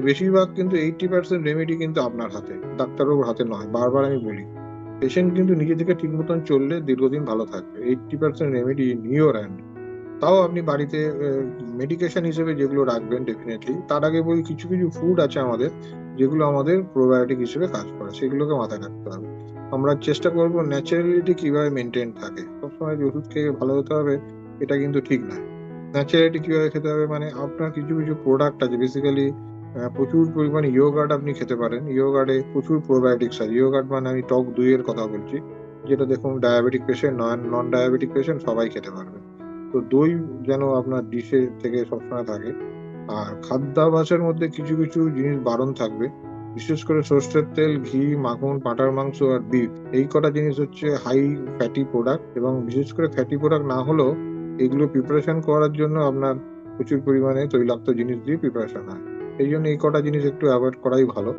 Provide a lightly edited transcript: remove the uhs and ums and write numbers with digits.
বেশিরভাগ কিন্তু 80% রেমেডি কিন্তু আপনার হাতে, ডাক্তারবাবুর হাতে নয়। বারবার আমি বলি, পেশেন্ট কিন্তু নিজে থেকে ঠিক মতন চললে দীর্ঘদিন ভালো থাকবে। 80% রেমেডি ইন ইওর হ্যান্ড। তাও আপনি বাড়িতে মেডিকেশন হিসেবে যেগুলো রাখবেন ডেফিনেটলি, তার আগে বলি কিছু কিছু ফুড আছে আমাদের যেগুলো আমাদের প্রোবায়োটিক হিসেবে কাজ করে, সেগুলোকে মাথায় রাখতে হবে। আমরা চেষ্টা করব ন্যাচারালিটি কিভাবে মেনটেন থাকে। সবসময় যে ওষুধ খেয়ে ভালো হতে হবে এটা কিন্তু ঠিক নয়। ন্যাচারালিটি কিভাবে খেতে হবে মানে আপনার কিছু কিছু প্রোডাক্ট আছে বেসিক্যালি, প্রচুর পরিমাণে ইয়োগার্ট আপনি খেতে পারেন। ইয়োগার্টে প্রচুর প্রোবায়োটিক্স আছে। ইয়োগার্ট মানে আমি টক দইয়ের কথা বলছি, যেটা দেখুন ডায়াবেটিক পেশেন্ট, নন ডায়াবেটিক পেশেন্ট সবাই খেতে পারবে। তো দই যেন আপনার ডিশে থেকে সবসময় থাকে। আর খাদ্যাভ্যাসের মধ্যে কিছু কিছু জিনিস বারণ থাকবে, বিশেষ করে সর্ষের তেল, ঘি, মাখন, পাঁঠার মাংস আর বিফ। এই কটা জিনিস হচ্ছে হাই ফ্যাটি প্রোডাক্ট, এবং বিশেষ করে ফ্যাটি প্রোডাক্ট না হলেও এগুলো প্রিপারেশন করার জন্য আপনার প্রচুর পরিমাণে তৈলাক্ত জিনিস দিয়ে প্রিপারেশন হয়। এই জন্য এই কটা জিনিস একটু অ্যাভয়েড করাই ভালো।